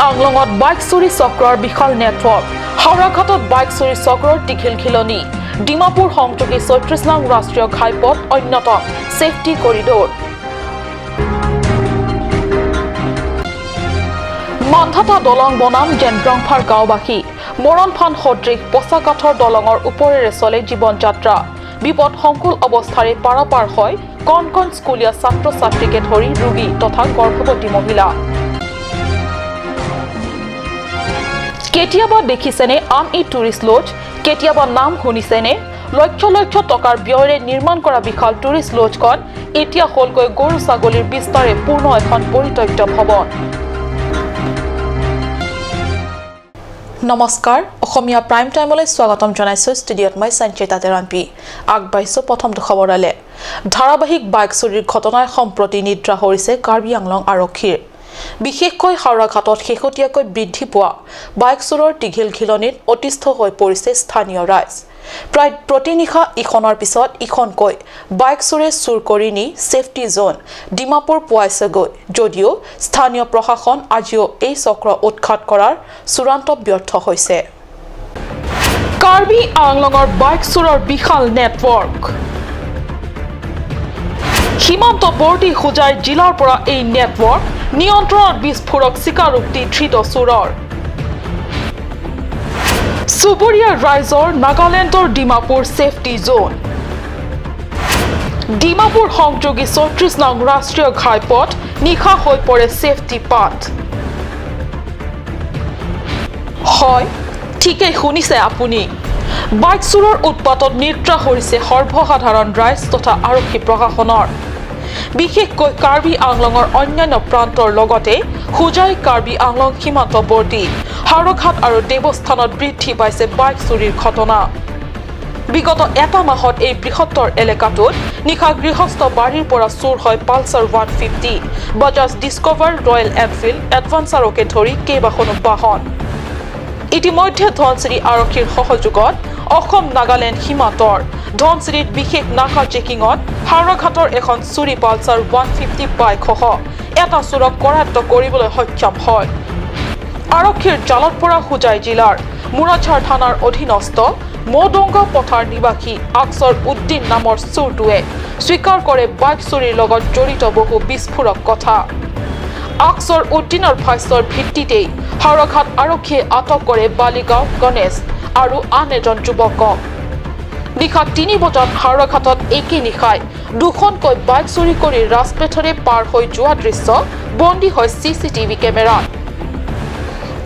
আংলঙত bike চুৰি চক্ৰৰ বিশাল network হাওৰাঘাটত bike চুৰি চক্ৰৰ টিঘিলঘিলনি ডিমাপুৰ সংযোগী ৩৬ নং ৰাষ্ট্ৰীয় ঘাইপথ অন্যতম ছেফটি কৰিডৰ মান্ধাতা দলং বনাম জেনগ্ৰংফাৰ গাঁওবাসী মৰণফান সদৃশ পচা কাঠৰ দলঙৰ ওপৰেৰে চলে জীৱন যাত্ৰা বিপদ সংকুল অৱস্থাৰে পাৰাপাৰ হয় কণ কণ স্কুলীয়া ছাত্ৰ ছাত্ৰীকে ধৰি ৰোগী তথা গৰ্ভৱতী মহিলা কেতিয়াবা দেখিছেনে আন ই টুৰিষ্ট লজ কেতিয়াবা নাম শুনিছেনে লক্ষ লক্ষ টকাৰ ব্যয়েৰে নিৰ্মাণ কৰা বিশাল টুৰিষ্ট লজখন এতিয়া হলকৈ গৰু ছাগলীৰ বিস্তাৰে পূৰ্ণ এখন পৰিত্যক্ত ভৱন নমস্কাৰ অসমীয়া প্ৰাইম টাইমলৈ স্বাগতম জনাইছো ষ্টুডিঅত মই সঞ্চিতা তেৰানপি আগবাইছো প্ৰথমটো খবৰলে ধাৰাবাহিক বাইক চুৰিৰ ঘটনাই সম্প্ৰতি নিদ্ৰা হৈছে কাৰ্বি আংলং আৰক্ষীৰ বিশেষকৈ হাওৰাঘাটত শেহতীয়াকৈ বৃদ্ধি পোৱা বাইক চুৰৰ টিঘিলঘিলনিত অতিষ্ঠ হৈ পৰিছে স্থানীয় ৰাইজ প্ৰায় প্ৰতিনিশা ইখনৰ পিছত ইখনকৈ বাইক চুৰে চুৰ কৰি নি সেফটি জোন ডিমাপুৰ পোৱাইছেগৈ যদিও স্থানীয় প্ৰশাসন আজিও এই চক্ৰ উৎখাত কৰাৰ চূড়ান্ত ব্যৰ্থ হৈছে কাৰ্বি আংলঙৰ বাইক চুৰৰ বিশাল নেটৱৰ্ক সীমান্তৱৰ্তী হোজাই জিলাৰ পৰা এই নেটৱৰ্ক নিয়ন্ত্ৰণত বিস্ফোৰক স্বীকাৰোক্তি ধৃত চোৰৰ চুবুৰীয়া ৰাইজৰ নাগালেণ্ডৰ ডিমাপুৰ ছেফটি জোন ডিমাপুৰ সংযোগী ৩৬ নং ৰাষ্ট্ৰীয় ঘাইপথ নিশা হৈ পৰে ছেফটি পাথ হয় ঠিকেই শুনিছে আপুনি বাইক চুৰৰ উৎপাতত নিদ্ৰা হৈছে সৰ্বসাধাৰণ ৰাইজ তথা আৰক্ষী প্ৰশাসনৰ বিশেষকৈ কাৰ্বি আংলঙৰ অন্যান্য প্ৰান্তৰ লগতে হোজাই কাৰ্বি আংলং সীমান্তৱৰ্তী হাওৰাঘাট আৰু দেৱস্থানত বৃদ্ধি পাইছে বাইক চুৰিৰ ঘটনা বিগত এটা মাহত এই বৃহত্তৰ এলেকাটোত নিশা গৃহস্থ বাৰীৰ পৰা চুৰ হয় Pulsar 150 Bajaj Discover Royal Enfield এডভান্সাৰকে ধৰি কেইবাখনো বাহন ইতিমধ্যে ধনচিৰি আৰক্ষীৰ সহযোগত অসম নাগালেণ্ড সীমান্তৰ ধনচিৰিত বিশেষ নাকা চেকিঙত হাওৰাঘাটৰ এখন চুৰি পালচাৰ 150 বাইকসহ এটা চুৰক কৰায়ত্ব কৰিবলৈ সক্ষম হয় আৰক্ষীৰ জালত পৰা হোজাই জিলাৰ মুৰাঝাৰ থানাৰ অধীনস্থ মৌডংগা পথাৰ নিবাসী আকছৰ উদ্দিন নামৰ চুৰটোৱে স্বীকাৰ কৰে বাইক চুৰিৰ লগত জড়িত বহু বিস্ফোৰক কথা আকছৰ উদ্দিনৰ ভাষ্যৰ ভিত্তিতেই হাওৰাঘাট আৰক্ষীয়ে আটক কৰে বালিগাঁও গণেশ আৰু আন এজন যুৱকক নিশা ৩ বজাত হাওৰাঘাটত একে নিশাই দুখনকৈ বাইক চুৰি কৰি ৰাজপথৰে পাৰ হৈ যোৱা দৃশ্য বন্দী হয় চিচিটিভি কেমেৰাত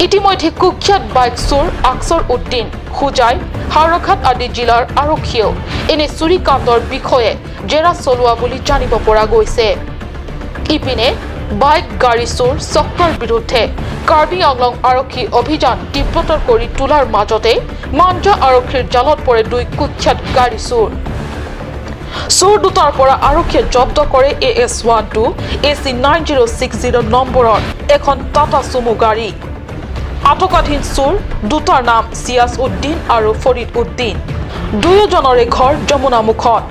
ইতিমধ্যে কুখ্যাত বাইক চুৰ আকছৰ উদ্দিন হোজাই হাওৰাঘাট আদি জিলাৰ আৰক্ষীয়েও এনে চুৰি কাণ্ডৰ বিষয়ে জেৰা চলোৱা বুলি জানিব পৰা গৈছে ইপিনে বাইক গাড়ী চুৰ চক্ৰৰ বিৰুদ্ধে কাৰ্বি আংলং আৰক্ষী অভিযান তীব্ৰতৰ কৰি তোলাৰ মাজতে মাঞ্জা আৰক্ষীৰ জালত পৰে দুই কুখ্যাত গাড়ী চুৰ দুটাৰ পৰা আৰক্ষীয়ে জব্দ কৰে AS12 AC 9060 নম্বৰৰ এখন টাটা চুমু গাড়ী আটকাধীন চুৰ দুটাৰ নাম চিয়াজ উদ্দিন আৰু ফৰিদ উদ্দিন দুয়োজনৰে ঘৰ যমুনামুখত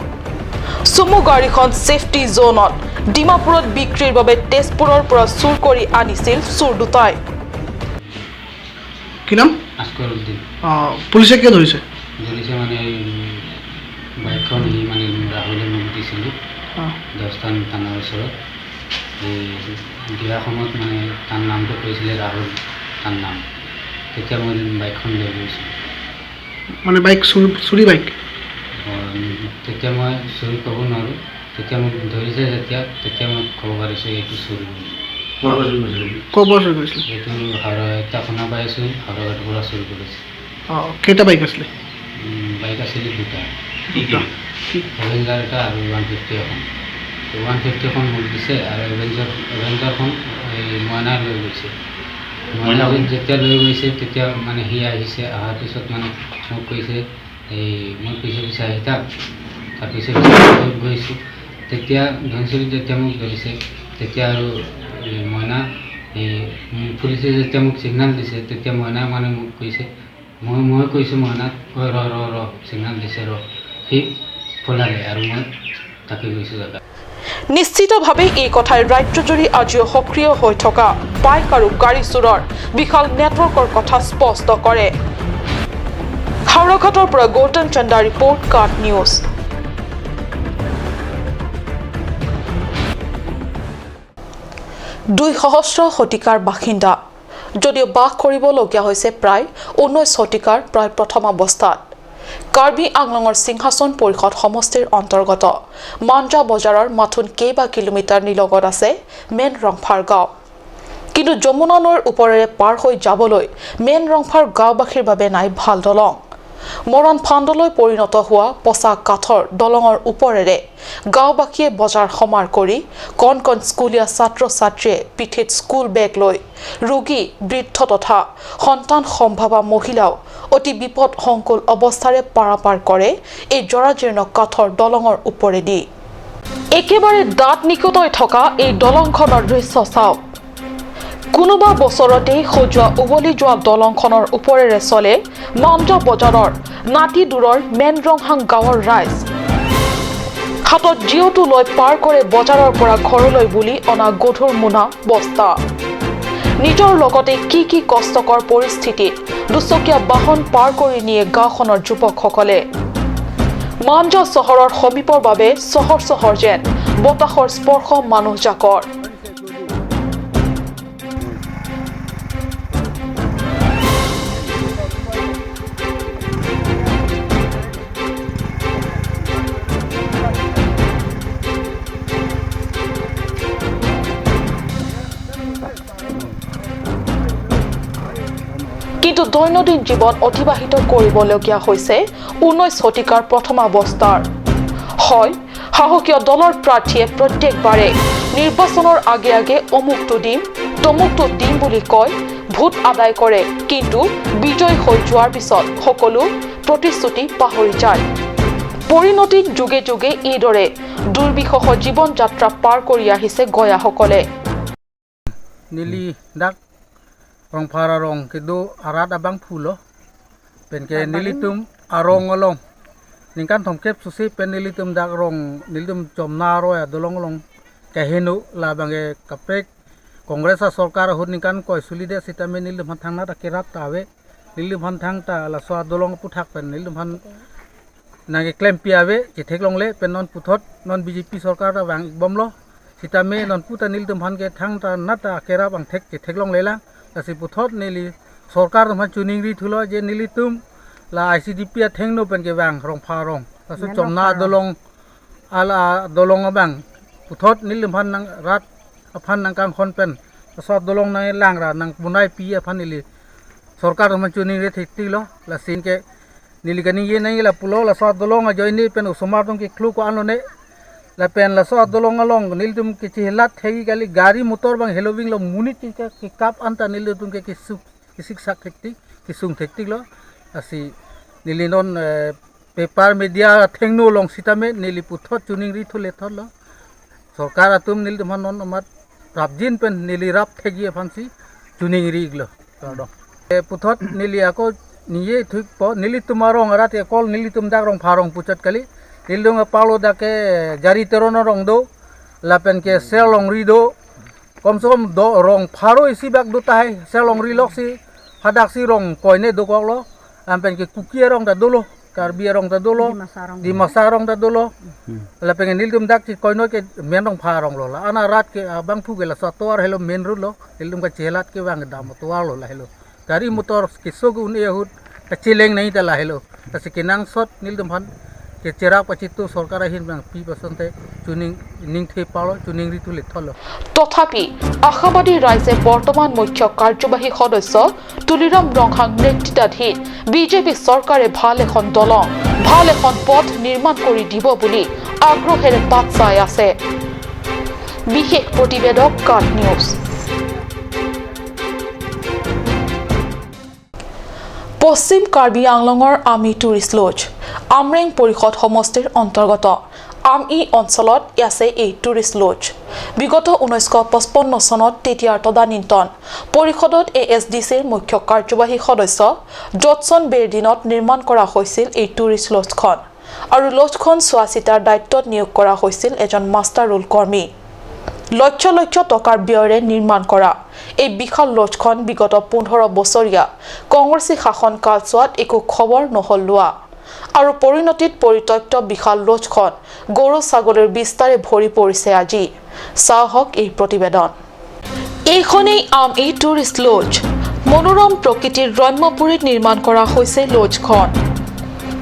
চুমু গাড়ীখন ছেফটি জোনত ডিমাপুৰত বিক্ৰীৰ বাবে তেজপুৰৰ পৰা চুৰ কৰি আনিছিল চুৰ দুটাই কি নাম আস্কৰ উদ্দিন পুলিচে কি ধৰিছে মানে বাইকখন মানে ৰাহুলে মোক দিছিলোঁ দহটান থানাৰ ওচৰত দিয়া সময়ত মানে তাৰ নামটো কৈছিলে ৰাহুল তাৰ নাম তেতিয়া মই বাইকখন লৈ গৈছিলোঁ মানে বাইক চুৰি বাইক তেতিয়া মই চুৰি ক'ব নোৱাৰোঁ তেতিয়া মোক ধৰিছে তেতিয়া মই ক'ব পাৰিছোঁ এইটো চুৰি ক'ৰ চুৰি কৰিছিলে এইটো এটা শুনা পাই আছোঁ হাওৰাঘাটৰ পৰা চুৰি কৰিছে কেইটা বাইক আছিলে বাইক আছিলে দুটা এভেঞ্জাৰ এটা আৰু 150 এখন 150 এখন মোক দিছে আৰু এভেঞ্জাৰখন এই মইনা লৈ গৈছে মইনা যেতিয়া লৈ গৈছে তেতিয়া মানে সি আহিছে অহাৰ পিছত মানে মোক কৈছে এই মই পিছে আহি থাক তাৰপিছত গৈছোঁ তেতিয়া ধনচিৰিত যেতিয়া মোক ধৰিছে তেতিয়া আৰু মইনা এই পুলিচে যেতিয়া মোক ছিগনেল দিছে তেতিয়া মইনা মানে মোক কৈছে মই কৈছোঁ মইনাক ৰ ছিগনেল দিছে সি পলালে আৰু মই তাকে গৈছোঁ দাদা নিশ্চিতভাৱে এই কথাই ৰাজ্যজুৰি আজিও সক্ৰিয় হৈ থকা বাইক আৰু গাড়ী চুৰৰ বিশাল নেটৱৰ্কৰ কথা স্পষ্ট কৰে হাওড়াঘাটৰ পৰা গৌতম চন্দা ৰিপৰ্ট কাট নিউজ দুই সহস্ৰ শতিকাৰ বাসিন্দা যদিও বাস কৰিবলগীয়া হৈছে প্ৰায় 19 শতিকাৰ প্ৰায় প্ৰথম অৱস্থাত কাৰ্বি আংলঙৰ সিংহাসন পৰিষদ সমষ্টিৰ অন্তৰ্গত মাঞ্জা বজাৰৰ মাথোন কেইবা কিলোমিটাৰ নিলগত আছে মেন ৰংফাৰ গাঁও কিন্তু যমুনা নৈৰ ওপৰেৰে পাৰ হৈ যাবলৈ মেন ৰংফাৰ গাঁওবাসীৰ বাবে নাই ভাল দলং মৰণ ফাণ্ডলৈ পৰিণত হোৱা পচা কাঠৰ দলঙৰ ওপৰেৰে গাঁওবাসীয়ে বজাৰ সমাৰ কৰি কণ কণ স্কুলীয়া ছাত্ৰ ছাত্ৰীয়ে পিঠিত স্কুল বেগ লৈ ৰোগী বৃদ্ধ তথা সন্তান সম্ভাৱা মহিলাও অতি বিপদ সংকুল অৱস্থাৰে পাৰাপাৰ কৰে এই জৰাজীৰ্ণ কাঠৰ দলঙৰ ওপৰেদি একেবাৰে দাঁত নিকটৈ থকা এই দলংখনৰ দৃশ্য চাওক কোনোবা বছৰতেই সজোৱা উভলি যোৱা দলংখনৰ ওপৰেৰে চলে মাঞ্জা বজাৰৰ নাতি দূৰৰ মেন ৰংহাং গাঁৱৰ ৰাইজ হাতত জিঅটো লৈ পাৰ কৰে বজাৰৰ পৰা ঘৰলৈ বুলি অনা গধুৰ মোনা বস্তা নিজৰ লগতে কি কষ্টকৰ পৰিস্থিতিত দুচকীয়া বাহন পাৰ কৰি নিয়ে গাঁওখনৰ যুৱকসকলে মাঞ্জা চহৰৰ সমীপৰ বাবে চহৰ যেন বতাহৰ স্পৰ্শ মানুহজাকৰ কিন্তু দৈনন্দিন জীৱন অতিবাহিত কৰিবলগীয়া হৈছে 19 শতিকাৰ প্ৰথম অৱস্থাৰ হয় সাহসীয় দলৰ প্ৰাৰ্থীয়ে প্ৰত্যেকবাৰে নিৰ্বাচনৰ আগে অমুকটো দিম তমুকটো দিম বুলি কয় ভোট আদায় কৰে কিন্তু বিজয় হৈ যোৱাৰ পিছত সকলো প্ৰতিশ্ৰুতি পাহৰি যায় পৰিণতিত যুগে যুগে এইদৰে দুৰ্বিষহ জীৱন যাত্ৰা পাৰ কৰি আহিছে গয়াসকলে নীলি দাগ rong para rong kedo arat abang pulo penke nilitum arong along ningkan thomkep susi pen nilitum dak rong nilitum jomnaro ya dolong long kahenu la bange kapek kongresa sarkar hud ningkan koi sulide sitame nilitum han thangna takirat tawe nilitum han thang ta la swa dolong puthak pen nilitum han nage claim piawe chithek le pen non puthot non bjp sarkar ta bang bomlo sitame non puta nilitum han ke thang ta nata kera bang thek chithek long lela kasi puthot nili sarkar man chuning ri thulo je nili tum la ICDP a thengno pen ke bang rong pha rong kasu chomna dolong ala dolong bang puthot nili man nang rat aphan nang kang khon pen so dolong nang lang ra nang bunai pi aphan nili sarkar man chuning ri thikti lo la sin ke nili kani ye nang la pulo la so dolong a joini pen usomar tong ke khlu ko anone la pen la so dolong along nil tum ke chilat thegi gali gari motor bang heloving lo munit ke kap anta nil tum ke kisik sak thekti kisung thekti lo asi nilinon paper media thengno long sitame nili puthot tuning ri thole thol sarkar atum nil tum non amat rabjin pen nili rap thegi phansi tuning ri glo do puthot nili ako niye thik po nili tumarong arat e kol nili tum dak rong pharong puchat kali nildung apalo dake jari terono rong do lapen ke selong ri do komsom do rong pharo isi bak do tai selong ri lok si hadak si rong koine do kok lo ampen ke kukie rong da dolo karbi rong da dolo di masarong da dolo lapen nildum dak ki koino ke men rong pharong lo la ana rat ke abang thu ke la satwar helo men ru lo nildum ka chelat ke bang dam tuar lo la helo gari motor ki sogu ne hut ta chileng nahi ta la helo ta sikinang sot nildum han ke cherak pachitu sarkar ahin bang pi pasante tuning ning the palo tuning ri tule tholo তথাপি আশাবাদী ৰাইজে বৰ্তমান মুখ্য কাৰ্যবাহী সদস্য তুলিৰাম ৰংহাং নেতৃত্বাধীন BJP চৰকাৰে ভাল এখন দলং ভাল এখন পথ নিৰ্মাণ কৰি দিব বুলি আগ্ৰহেৰে বাট চাই আছে বিশেষ প্ৰতিবেদক কাট নিউজ পশ্চিম কাৰ্বি আংলঙৰ আমি টুৰিষ্ট লজ আমৰেং পৰিষদ সমষ্টিৰ অন্তৰ্গত আমই অঞ্চলত আছে এই টুৰিষ্ট লজ বিগত 1955 চনত তেতিয়াৰ তদানীন্তন পৰিষদত এএছডিচিৰ মুখ্য কাৰ্যবাহী সদস্য জটছন বেৰ দিনত নিৰ্মাণ কৰা হৈছিল এই টুৰিষ্ট লজখন আৰু লজখন চোৱাচিতাৰ দায়িত্বত নিয়োগ কৰা হৈছিল এজন মাষ্টাৰ ৰোল কৰ্মী লক্ষ লক্ষ টকাৰ ব্যয়েৰে নিৰ্মাণ কৰা এই বিশাল লজখন বিগত 15 বছৰীয়া কংগ্ৰেছী শাসন কালছোৱাত একো খবৰ নহল লোৱা আৰু পৰিণতিত পৰিত্যক্ত বিশাল লজখন গৰু ছাগলীৰ বিস্তাৰে ভৰি পৰিছে আজি চাহক এই প্ৰতিবেদন এইখনেই এই টুৰিষ্ট লজ মনোৰম প্ৰকৃতিৰ ৰম্যপুৰীত নিৰ্মাণ কৰা হৈছে লজখন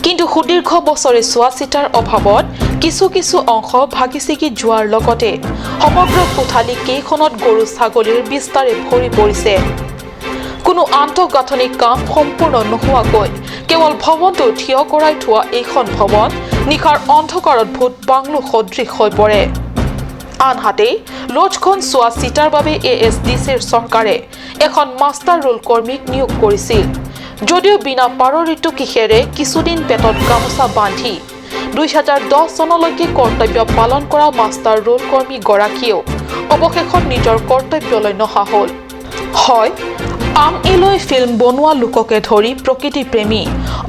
কিন্তু সুদীৰ্ঘ বছৰে চোৱা চিতাৰ অভাৱত কিছু অংশ ভাগি ছিগি যোৱাৰ লগতে সমগ্ৰ কোঠালি কেইখনত গৰু ছাগলীৰ বিস্তাৰে ভৰি পৰিছে কোনো আন্তঃগাঁথনি কাম সম্পূৰ্ণ নোহোৱাকৈ কেৱল ভৱনটো থিয় কৰাই থোৱা এইখন ভৱন নিশাৰ অন্ধকাৰত ভূত বাংলো সদৃশ হৈ পৰে আনহাতে লজখন চোৱা চিতাৰ বাবে ASDCৰ চৰকাৰে এখন মাষ্টাৰ ৰোল কৰ্মীক নিয়োগ কৰিছিল যদিও বিনা পাৰৰিত কিহেৰে কিছুদিন পেটত গামোচা বান্ধি 2010 চনলৈকে কৰ্তব্য পালন কৰা মাষ্টাৰ ৰোল কৰ্মী গৰাকীয়েও অৱশেষত নিজৰ কৰ্তব্যলৈ নহা হ'ল হয় এলৈ ফিল্ম বনোৱা লোককে ধৰি প্ৰকৃতি প্ৰেমী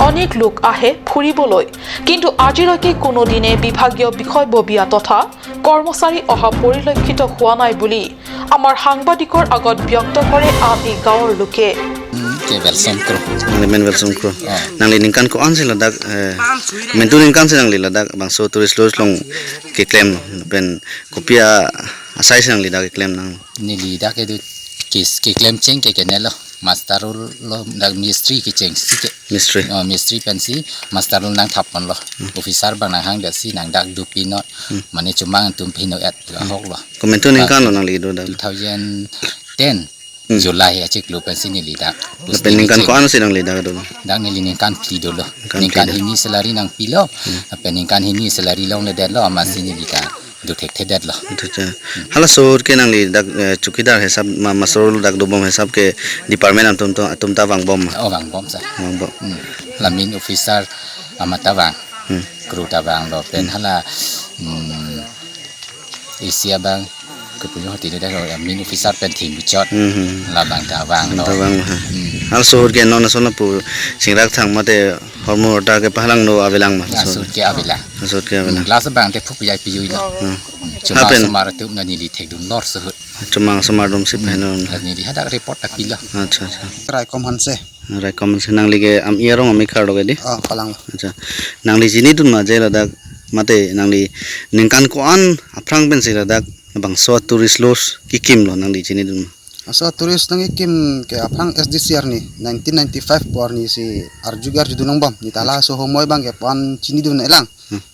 অনেক লোক আহে ফুৰিবলৈ কিন্তু আজিলৈকে কোনো দিনে বিভাগীয় বিষয়ববীয়া তথা কৰ্মচাৰী অহা পৰিলক্ষিত হোৱা নাই বুলি আমাৰ সাংবাদিকৰ আগত ব্যক্ত কৰে এই গাঁৱৰ লোকে welcome kro men welcome kro nangli ningkan ko anse ladak men tu ningkan se nangli ladak bangso tourist lodge long ke claim ben kopia asai se nangli dak claim nang ni li dak ke claim cheng ke kenelo master lo dak mystery ke cheng mystery pensi master lo nang thap lo officer bang nang hang da si nang dak du pinot mane chumang tum pino at hok lo comment tu ningkan lo nangli do dak 2010 Julai aja kelupan sini lidak. Peningkan ko ano sinang lidak do. Dak nilingkan plido lo. Ningkan ini selari nang pilo. Peningkan ini selari long ledet lo ama sini lidak. Do tek tedet lo. Hala sor ke nang lidak cukidar hesab masrol dak do bom hesab ke department atum ta wang bom. Oh wang bom sa. Wang bom. Lamin officer amata wang. Kru ta wang lo pen hala Asia bang kepunyaan hati dia dah min officer penting bicat labang tawang no hal sohor ke non nasional pu singrak thang mate hormon ta ke pahalang no avelang ma asur ke avelang kelas bang te phup yai piyu la cuma samar tu na ni li thek dun lor sehut cuma samar dum sip henon ni li hada report tak pila acha rai kom hanse nang lige am ierong ami khar loge di palang acha nang li jini dun ma je ladak mate nang li ningkan ko an aprang ben se ladak bang so tourist los kikim lo nang di sini dun asa tourist nang ikim ke apang SDCR ni 1995 por ni si arjugar judunong bom ni tala so homoy bang ke pan chini dun elang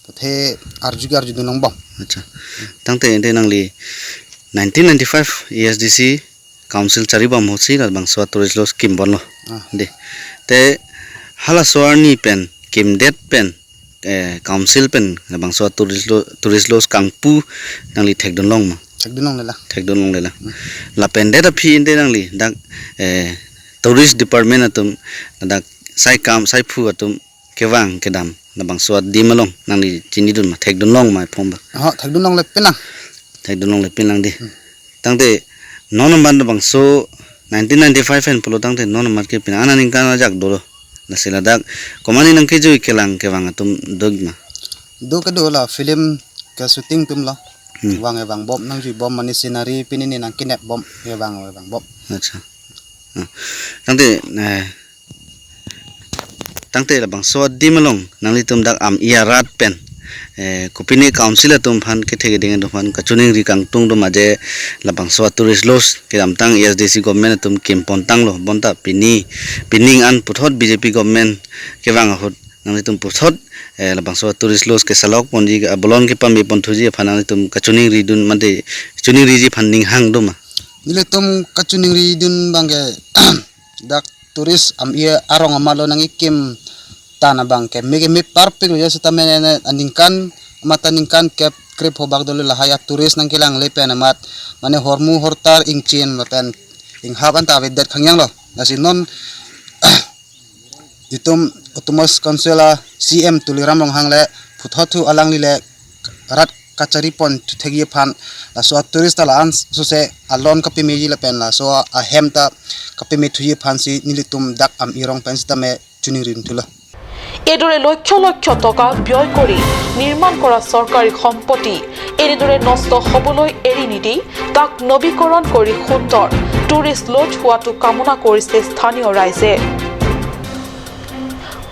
pathe arjugar judunong bom acha tangte ente nang li 1995 ESDC council chari bom hosi ra bang so tourist los kim bon lo de te hala soarni pen kim det pen council pen bang so tourist los kangpu nang li thek don long ma thek don long lela la pen de phi inde nang li dak tourist department atum dak sai phu atum kewang kedam na bang so Dima long nang li chini dun ma thek don long ma phom ba thek don long le penang di tangte non ban bang so 1995 en polo tangte non mar ke pin ana ning kana jak dolo na sila dak komani nang ke joi kelang kewang atum dogma do ka do la film ka shooting tum la wang bom nang ji bom mani scenery pinini nang kinep bom wang bom acha tangte la bang so Dima long nang li tum dak am iarat pen kupini council atum phan ke thege ding do phan kachuning ri kang tung do maje labang so tourist los ke amtang SDC government atum kim pontang lo bonta pining an puthot BJP government ke wang hot nang tum puthot labang so tourist los ke salok ponji bolon ke pam pon thuji phanang tum kachuning ri dun mate chuning ri ji phanding hang do ma nile tum kachuning ri dun bangge dak tourist am ia arong amalo nang ikim tana bang ke mege me perfect ya suta mene aningkan mataningkan ke krip hobak dole la haya tourist nang kilang lepen amat mane hormu hortar ingchin mapen ing haban ta vedat khangyang lo nasi non ditum otomos konsela CM tuliram long hangle phuthothu alang lile rat kachari pon thegi phan la so tourist la ans so se alon kapi meji la pen la so a hemta kapi me thuyi phan si nilitum dak am irong pen sta me chuning rin thula এইদৰে লক্ষ লক্ষ টকা ব্যয় কৰি নিৰ্মাণ কৰা চৰকাৰী সম্পত্তি এনেদৰে নষ্ট হ'বলৈ এৰি নিদি তাক নৱীকৰণ কৰি সুন্দৰ টুৰিষ্ট লজ হোৱাটো কামনা কৰিছে স্থানীয় ৰাইজে।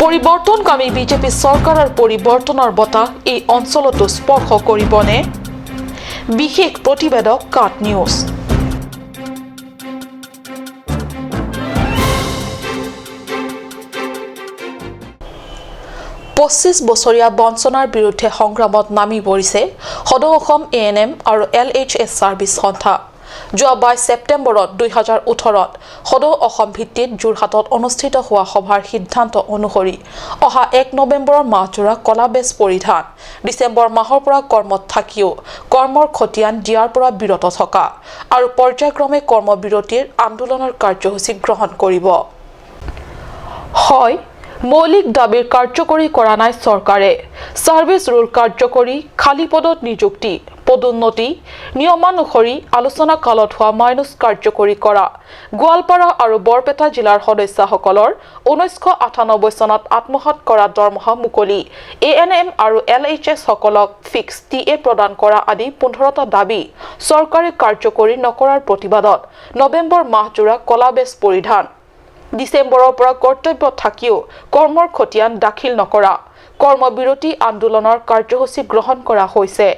পৰিৱৰ্তনকামী বিজেপি চৰকাৰৰ পৰিৱৰ্তনৰ বঁটা এই অঞ্চলতো স্পৰ্শ কৰিবনে? বিশেষ প্ৰতিবেদক কাট নিউজ। 25 বছৰীয়া বঞ্চনাৰ বিৰুদ্ধে সংগ্ৰামত নামি পৰিছে সদৌ অসম ANM আৰু LHS সাৰ্ভিস সন্থা। যোৱা 22 ছেপ্টেম্বৰত 2018ত সদৌ অসম ভিত্তিত যোৰহাটত অনুষ্ঠিত হোৱা সভাৰ সিদ্ধান্ত অনুসৰি অহা 1 নৱেম্বৰৰ মাহজোৰা কলা বেজ পৰিধান, ডিচেম্বৰ মাহৰ পৰা কৰ্মত থাকিও কৰ্মৰ খতিয়ান দিয়াৰ পৰা বিৰত থকা আৰু পৰ্যায়ক্ৰমে কৰ্মবিৰতিৰ আন্দোলনৰ কাৰ্যসূচী গ্ৰহণ কৰিব। হয়, মৌলিক দাবীৰ কাৰ্যকৰী কৰা নাই চৰকাৰে। সাৰ্ভিস ৰুল কাৰ্যকৰী, খালী পদত নিযুক্তি, পদোন্নতি, নিয়মানুসৰি আলোচনা কালত হোৱা মাইনাছ কাৰ্যকৰী কৰা, গোৱালপাৰা আৰু বৰপেটা জিলাৰ সদস্যসকলৰ 1998 চনত আত্মসাৎ কৰা দৰমহা মুকলি, ANM আৰু LHS সকলক ফিক্স TA প্ৰদান কৰা আদি 15টা দাবী চৰকাৰে কাৰ্যকৰী নকৰাৰ প্ৰতিবাদত নৱেম্বৰ মাহজোৰা কলা বেজ পৰিধান, ডিচেম্বৰৰ পৰা কৰ্তব্য থাকিও কৰ্মৰ খতিয়ান দাখিল নকৰা, কৰ্মবিৰতি আন্দোলনৰ কাৰ্যসূচী গ্ৰহণ কৰা হৈছে।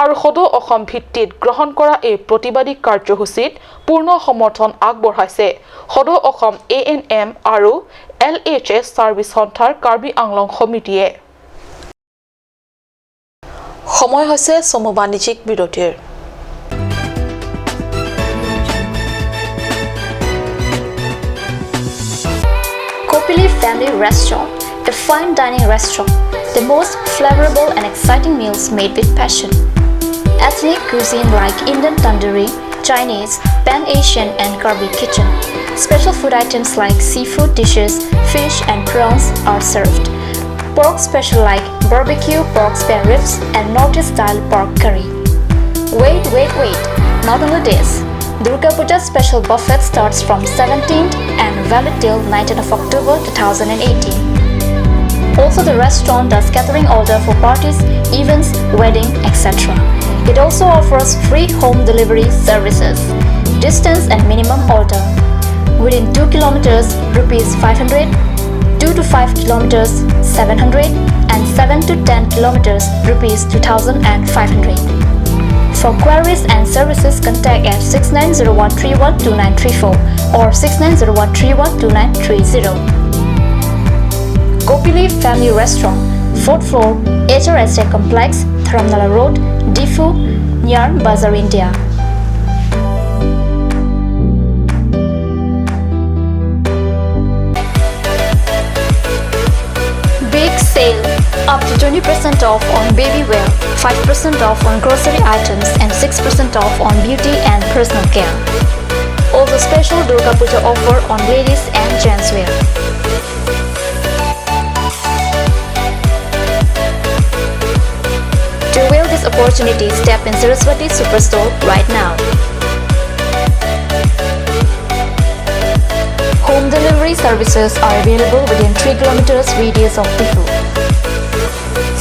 আৰু সদৌ অসম ভিত্তিত গ্ৰহণ কৰা এই প্ৰতিবাদী কাৰ্যসূচীত পূৰ্ণ সমৰ্থন আগবঢ়াইছে সদৌ অসম ANM আৰু LHS সাৰ্ভিস সন্থাৰ কাৰ্বি আংলং সমিতিয়ে। সময় হৈছে চমু বাণিজ্যিক বিৰতিৰ। Family Restaurant, a fine dining restaurant, the most flavorable and exciting meals made with passion. Ethnic cuisine like Indian tandoori, Chinese, Pan-Asian and Karbi kitchen. Special food items like seafood dishes, fish and prawns are served. Pork special like barbecue pork spare ribs and Northeast style pork curry. Wait, not only this. Durga Puja special buffet starts from 17th and valid till 19th of October 2018. Also, the restaurant does catering order for parties, events, wedding, etc. It also offers free home delivery services. Distance and minimum order. Within 2 kilometers, rupees 500, 2 to 5 kilometers, 700, and 7 to 10 kilometers, rupees 2,500. For queries and services, contact at 6901312934 or 6901312930. Kopili Family Restaurant, 4th floor, HRSA Complex, Dharamnala Road, Difu, near Bazar, India. Big sale! Up to 20% off on baby wear, 5% off on grocery items and 6% off on beauty and personal care. Also special Durga Puja offer on ladies and gents wear. To avail this opportunity, step in Saraswati Superstore right now. Home delivery services are available within 3 kilometers radius of Difu.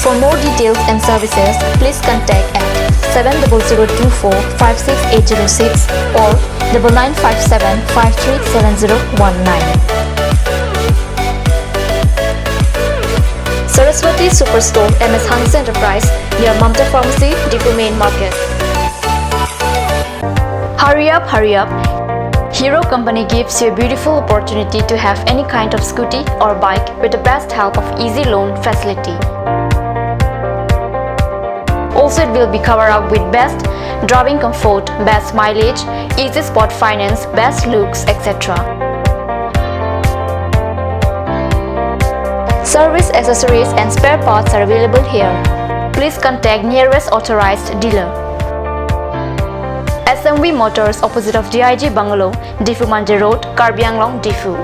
For more details and services, please contact at 70024 56806 or 9957 537019. Saraswati Superstore, MS Hans Enterprise, near Mamta Pharmacy, Difu Main Market. Hurry up! Hero Company gives you a beautiful opportunity to have any kind of scooty or bike with the best help of easy loan facility. Also, it will be covered up with best driving comfort, best mileage, easy spot finance, best looks, etc. Service accessories and spare parts are available here. Please contact nearest authorized dealer. SMV Motors, opposite of DIG Bungalow, Difu Manje Road, Karbi Anglong, Difu.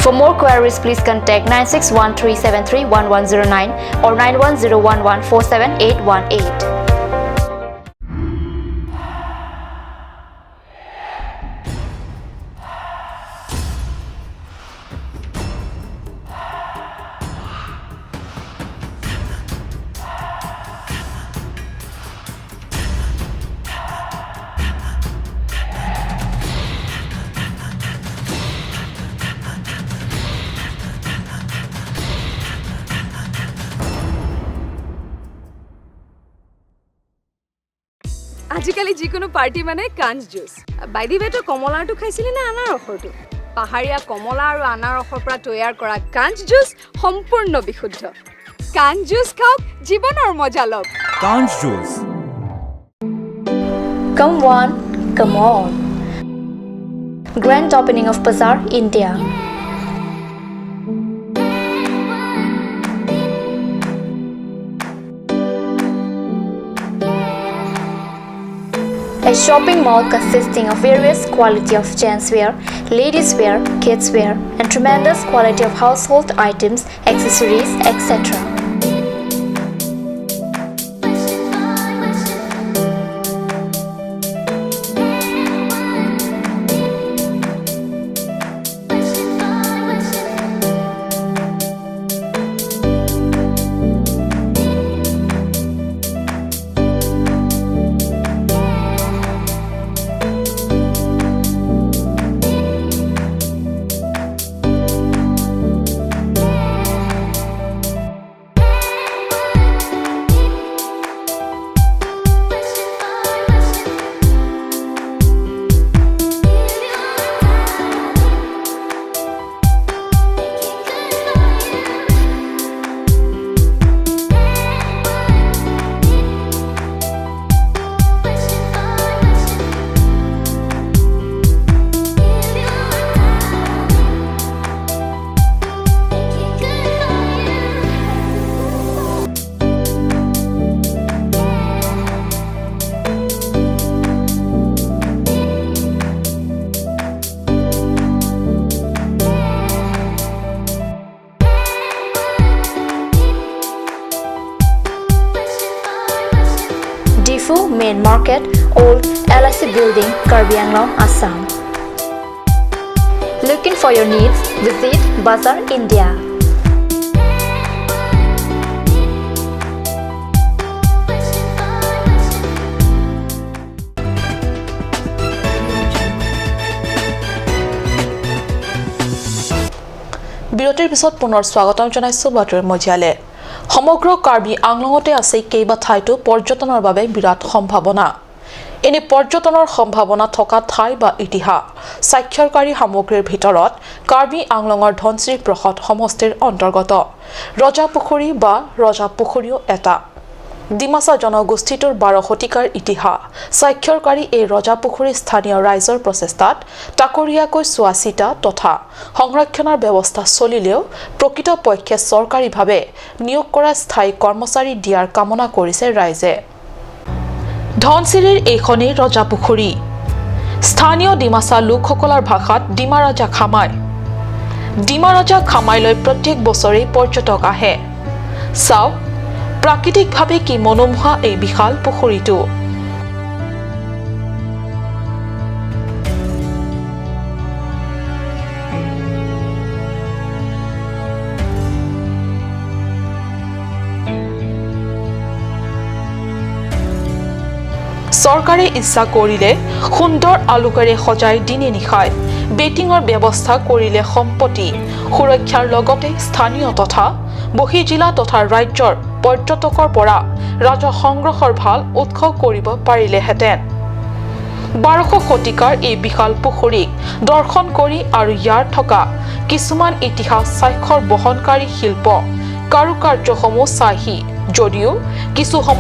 For more queries, please contact 9613731109 or 9101147818. আজিকালি যিকোনো party মানে কাঞ্চ juice বাইদি বেটো কমলাটো খাইছিলি না আনাৰসৰটো পাহাৰীয়া কমলা আৰু আনাৰসৰ পৰা তৈয়াৰ কৰা কাঞ্চ জুচ সম্পূৰ্ণ বিশুদ্ধ কাঞ্চ জুচ খাওক জীৱনৰ মজা লওক Kanj Juice. Come one, come on. Grand opening of Bazaar, India. A shopping mall consisting of various quality of genswear, ladies wear, kids wear, and tremendous quality of household items, accessories, etc. Main Market, Old LIC Building, Karbi Anglong, Assam. Looking for your needs? Visit Bazaar, India. বিৰতিৰ পিছত পুনৰ স্বাগতম জনাইছো বাতৰি মজিয়ালে সমগ্ৰ কাৰ্বি আংলঙতে আছে কেইবা ঠাইতো পৰ্যটনৰ বাবে বিৰাট সম্ভাৱনা এনে পৰ্যটনৰ সম্ভাৱনা থকা ঠাই বা ইতিহাস সাক্ষৰকাৰী সামগ্ৰীৰ ভিতৰত কাৰ্বি আংলঙৰ ধনশ্ৰী প্ৰসাদ সমষ্টিৰ অন্তৰ্গত ৰজাপুখুৰী বা ৰজাপুখুৰীও এটা ডিমাছা জনগোষ্ঠীটোৰ 12 শতিকাৰ ইতিহাস সাক্ষৰকাৰী এই ৰজাপুখুৰী স্থানীয় ৰাইজৰ প্ৰচেষ্টাত টাকৰিয়াকৈ চোৱাচিতা তথা সংৰক্ষণৰ ব্যৱস্থা চলিলেও প্ৰকৃতপক্ষে চৰকাৰীভাৱে নিয়োগ কৰা স্থায়ী কৰ্মচাৰী দিয়াৰ কামনা কৰিছে ৰাইজে ধনচিৰিৰ এইখনেই ৰজাপুখুৰী স্থানীয় ডিমাছা লোকসকলৰ ভাষাত ডিমা ৰজা খামাইলৈ প্ৰত্যেক বছৰেই পৰ্যটক আহে চাওক প্ৰাকৃতিকভাৱে কি মনোমোহা এই বিশাল পুখুৰীটো চৰকাৰে ইচ্ছা কৰিলে সুন্দৰ আলোকেৰে সজাই দিনে নিশাই বেটিঙৰ ব্যৱস্থা কৰিলে সম্পত্তি সুৰক্ষাৰ লগতে স্থানীয় তথা বহিজিলা তথা ৰাজ্যৰ পৰ্যটকৰ পৰা ৰাজহ সংগ্ৰহৰ ভাল উৎস কৰিব পাৰিলেহেঁতেন 1200 শতিকাৰ এই বিশাল পুখুৰীক দৰ্শন কৰি আৰু ইয়াৰ থকা কিছুমান ইতিহাস স্বাক্ষৰ বহনকাৰী শিল্প কাৰুকাৰ্যসমূহ চাহি যদিও কিছু